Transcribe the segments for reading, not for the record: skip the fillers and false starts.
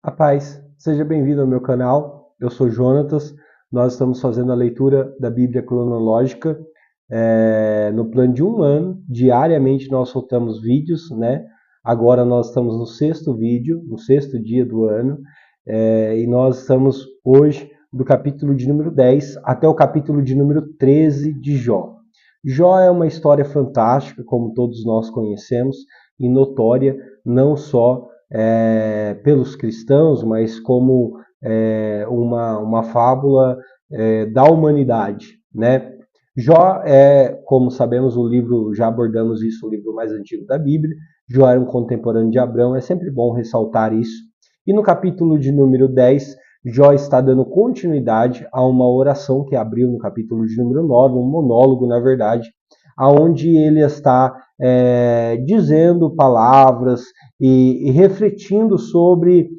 A paz, seja bem-vindo ao meu canal, eu sou Jonatas, nós estamos fazendo a leitura da Bíblia cronológica no plano de um ano, diariamente nós soltamos vídeos, né? Agora nós estamos no sexto vídeo, no sexto dia do ano, e nós estamos hoje do capítulo de número 10 até o capítulo de número 13 de Jó. Jó é uma história fantástica, como todos nós conhecemos, e notória não só pelos cristãos, mas como uma fábula da humanidade, né? Jó como sabemos, o livro, já abordamos isso, o livro mais antigo da Bíblia. Jó era um contemporâneo de Abraão, é sempre bom ressaltar isso. E no capítulo de número 10, Jó está dando continuidade a uma oração que abriu no capítulo de número 9, um monólogo, na verdade, aonde ele está dizendo palavras e refletindo sobre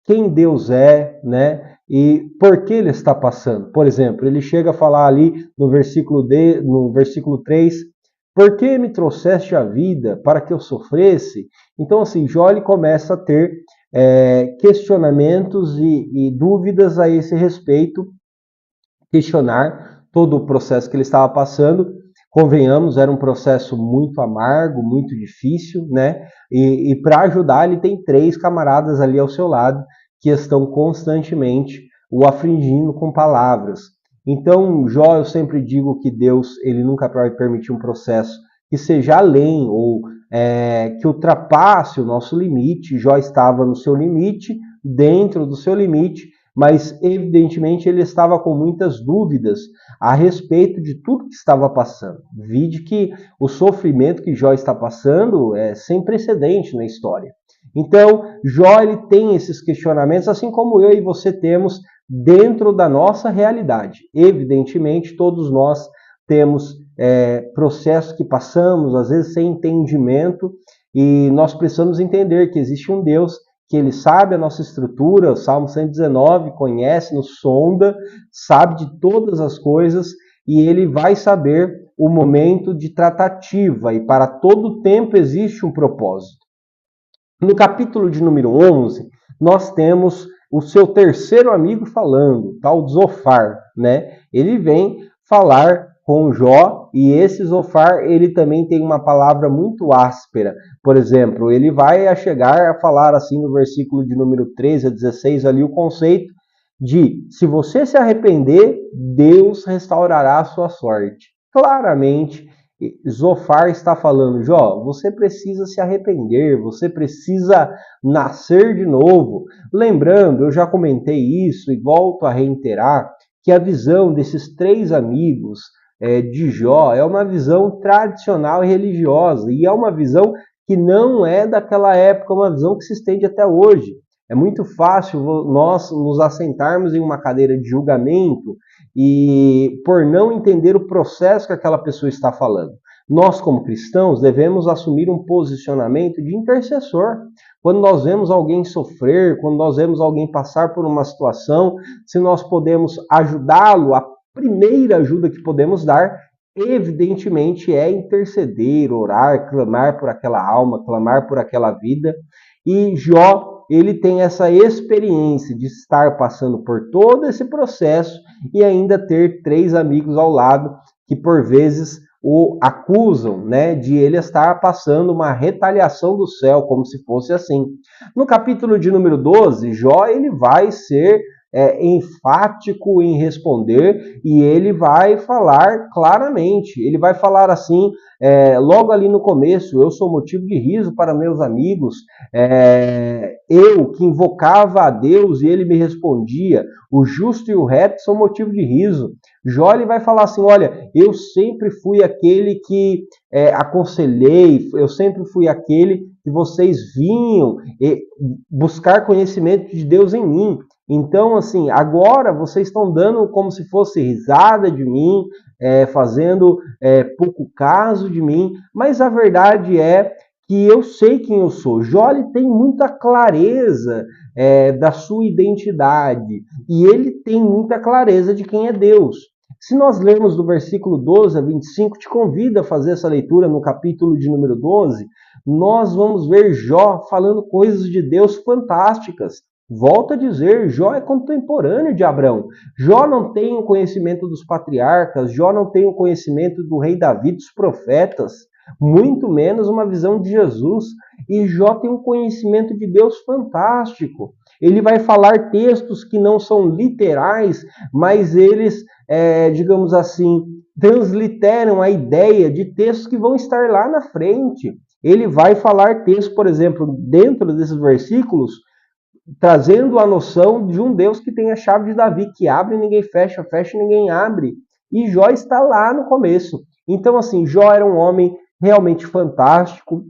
quem Deus é, né? E por que ele está passando. Por exemplo, ele chega a falar ali no versículo 3, por que me trouxeste à vida para que eu sofresse? Então, assim, Jó ele começa a ter questionamentos e dúvidas a esse respeito, questionar todo o processo que ele estava passando. Convenhamos, era um processo muito amargo, muito difícil, né? E para ajudar, ele tem 3 camaradas ali ao seu lado que estão constantemente o afligindo com palavras. Então, Jó, eu sempre digo que Deus ele nunca vai permitir um processo que seja além ou que ultrapasse o nosso limite. Jó estava no seu limite, dentro do seu limite, mas evidentemente ele estava com muitas dúvidas a respeito de tudo que estava passando. Vide que o sofrimento que Jó está passando é sem precedente na história. Então, Jó ele tem esses questionamentos, assim como eu e você temos dentro da nossa realidade. Evidentemente, todos nós temos processos que passamos, às vezes sem entendimento, e nós precisamos entender que existe um Deus que ele sabe a nossa estrutura, o Salmo 119, conhece, nos sonda, sabe de todas as coisas, e ele vai saber o momento de tratativa, e para todo tempo existe um propósito. No capítulo de número 11, nós temos o seu terceiro amigo falando, tal Zofar, né? Ele vem falar com Jó, e esse Zofar, ele também tem uma palavra muito áspera. Por exemplo, ele vai chegar a falar assim no versículo de número 13 a 16, ali o conceito de, se você se arrepender, Deus restaurará a sua sorte. Claramente, Zofar está falando, Jó, você precisa se arrepender, você precisa nascer de novo. Lembrando, eu já comentei isso e volto a reiterar, que a visão desses 3 amigos de Jó é uma visão tradicional e religiosa, e é uma visão que não é daquela época, uma visão que se estende até hoje. É muito fácil nós nos assentarmos em uma cadeira de julgamento e por não entender o processo que aquela pessoa está falando. Nós, como cristãos, devemos assumir um posicionamento de intercessor. Quando nós vemos alguém sofrer, quando nós vemos alguém passar por uma situação, se nós podemos ajudá-lo, a primeira ajuda que podemos dar, evidentemente, é interceder, orar, clamar por aquela alma, clamar por aquela vida. E Jó, ele tem essa experiência de estar passando por todo esse processo e ainda ter 3 amigos ao lado que por vezes o acusam, né, de ele estar passando uma retaliação do céu, como se fosse assim. No capítulo de número 12, Jó ele vai ser enfático em responder e ele vai falar claramente. Ele vai falar assim, logo ali no começo, eu sou motivo de riso para meus amigos, eu que invocava a Deus e ele me respondia, o justo e o reto são motivo de riso. Jó ele vai falar assim, olha, eu sempre fui aquele que aconselhei, eu sempre fui aquele que vocês vinham buscar conhecimento de Deus em mim. Então, assim, agora vocês estão dando como se fosse risada de mim, fazendo pouco caso de mim, mas a verdade é que eu sei quem eu sou. Jó ele tem muita clareza da sua identidade e ele tem muita clareza de quem é Deus. Se nós lermos do versículo 12 a 25, te convido a fazer essa leitura no capítulo de número 12, nós vamos ver Jó falando coisas de Deus fantásticas. Volto a dizer, Jó é contemporâneo de Abraão. Jó não tem o conhecimento dos patriarcas, Jó não tem o conhecimento do rei Davi, dos profetas, muito menos uma visão de Jesus. E Jó tem um conhecimento de Deus fantástico. Ele vai falar textos que não são literais, mas eles, digamos assim, transliteram a ideia de textos que vão estar lá na frente. Ele vai falar textos, por exemplo, dentro desses versículos, trazendo a noção de um Deus que tem a chave de Davi, que abre e ninguém fecha, fecha e ninguém abre. E Jó está lá no começo. Então, assim, Jó era um homem realmente fantástico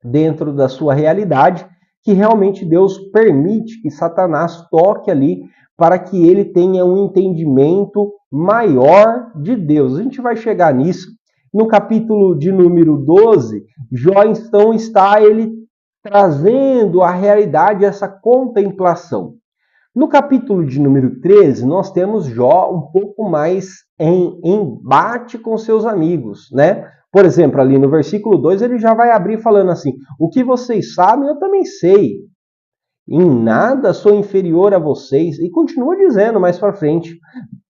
dentro da sua realidade, que realmente Deus permite que Satanás toque ali para que ele tenha um entendimento maior de Deus. A gente vai chegar nisso. No capítulo de número 12, Jó então está ele trazendo a realidade, essa contemplação. No capítulo de número 13, nós temos Jó um pouco mais em embate com seus amigos, né? Por exemplo, ali no versículo 2, ele já vai abrir falando assim: o que vocês sabem, eu também sei. Em nada sou inferior a vocês. E continua dizendo mais para frente: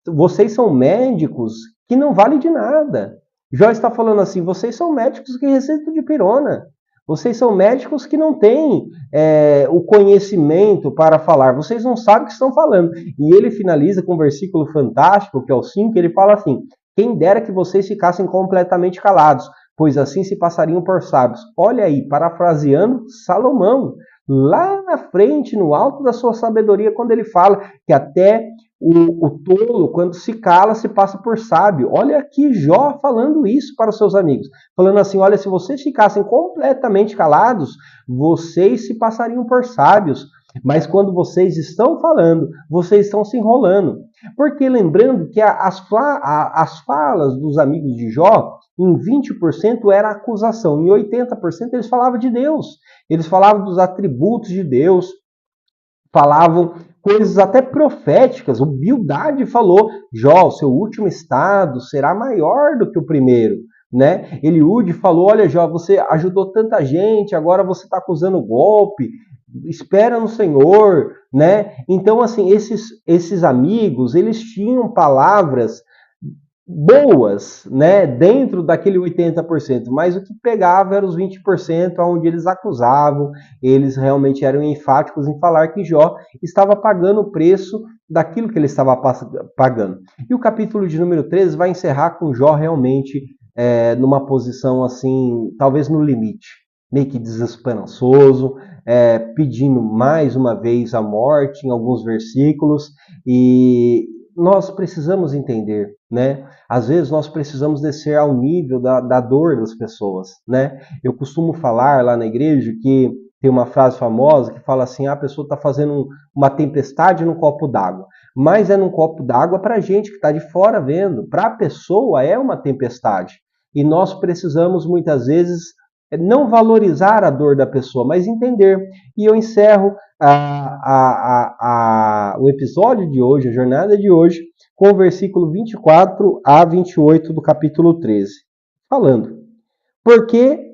vocês são médicos que não valem de nada. Jó está falando assim: vocês são médicos que receitam de pirona. Vocês são médicos que não têm o conhecimento para falar. Vocês não sabem o que estão falando. E ele finaliza com um versículo fantástico, que é o 5, ele fala assim: quem dera que vocês ficassem completamente calados, pois assim se passariam por sábios. Olha aí, parafraseando Salomão, lá na frente, no alto da sua sabedoria, quando ele fala que até o tolo, quando se cala, se passa por sábio. Olha aqui Jó falando isso para os seus amigos. Falando assim, olha, se vocês ficassem completamente calados, vocês se passariam por sábios. Mas quando vocês estão falando, vocês estão se enrolando. Porque lembrando que as falas dos amigos de Jó, em 20% era acusação, em 80% eles falavam de Deus. Eles falavam dos atributos de Deus, falavam coisas até proféticas. O Bildade falou: Jó, seu último estado será maior do que o primeiro. Né? Eliúde falou: olha, Jó, você ajudou tanta gente, agora você está acusando golpe, espera no Senhor. Né? Então, assim, esses amigos, eles tinham palavras boas, né, dentro daquele 80%, mas o que pegava era os 20%, onde eles acusavam, eles realmente eram enfáticos em falar que Jó estava pagando o preço daquilo que ele estava pagando. E o capítulo de número 13 vai encerrar com Jó realmente numa posição assim, talvez no limite, meio que desesperançoso, pedindo mais uma vez a morte em alguns versículos, e nós precisamos entender, né? Às vezes nós precisamos descer ao nível da dor das pessoas, né? Eu costumo falar lá na igreja que tem uma frase famosa que fala assim: a pessoa está fazendo uma tempestade num copo d'água, mas é num copo d'água para a gente que está de fora vendo. Para a pessoa é uma tempestade. E nós precisamos muitas vezes não valorizar a dor da pessoa, mas entender. E eu encerro o episódio de hoje, a jornada de hoje, com o versículo 24 a 28 do capítulo 13, falando: porque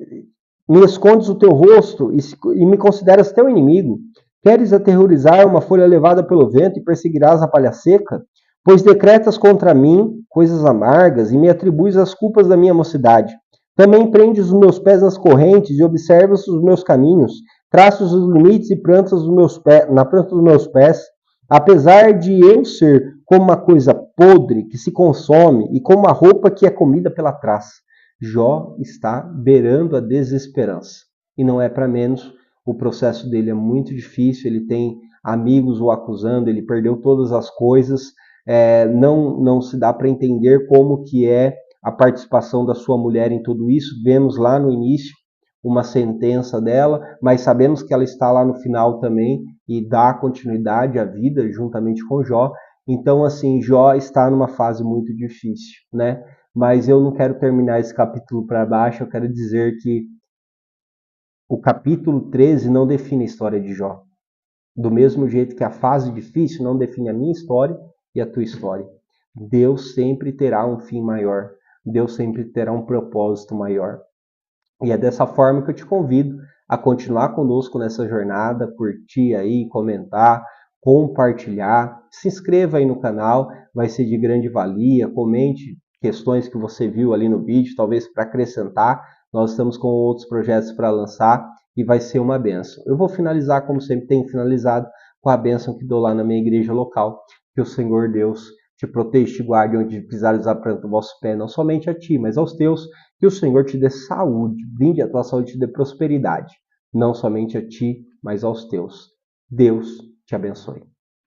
me escondes o teu rosto e me consideras teu inimigo? Queres aterrorizar uma folha levada pelo vento e perseguirás a palha seca? Pois decretas contra mim coisas amargas e me atribuis as culpas da minha mocidade. Também prendes os meus pés nas correntes e observas os meus caminhos, traças os limites e plantas na planta dos meus pés. Apesar de eu ser como uma coisa podre que se consome e como uma roupa que é comida pela traça. Jó está beirando a desesperança. E não é para menos, o processo dele é muito difícil, ele tem amigos o acusando, ele perdeu todas as coisas, não se dá para entender como que é a participação da sua mulher em tudo isso. Vemos lá no início uma sentença dela, mas sabemos que ela está lá no final também e dá continuidade à vida juntamente com Jó. Então, assim, Jó está numa fase muito difícil, né? Mas eu não quero terminar esse capítulo para baixo, eu quero dizer que o capítulo 13 não define a história de Jó. Do mesmo jeito que a fase difícil não define a minha história e a tua história. Deus sempre terá um fim maior. Deus sempre terá um propósito maior. E é dessa forma que eu te convido a continuar conosco nessa jornada, curtir aí, comentar, compartilhar. Se inscreva aí no canal, vai ser de grande valia. Comente questões que você viu ali no vídeo, talvez para acrescentar. Nós estamos com outros projetos para lançar e vai ser uma bênção. Eu vou finalizar, como sempre tenho finalizado, com a bênção que dou lá na minha igreja local. Que o Senhor Deus te proteja, te guarde onde pisares a planta do vosso pé, não somente a ti, mas aos teus. Que o Senhor te dê saúde, brinde a tua saúde, te dê prosperidade, não somente a ti, mas aos teus. Deus te abençoe.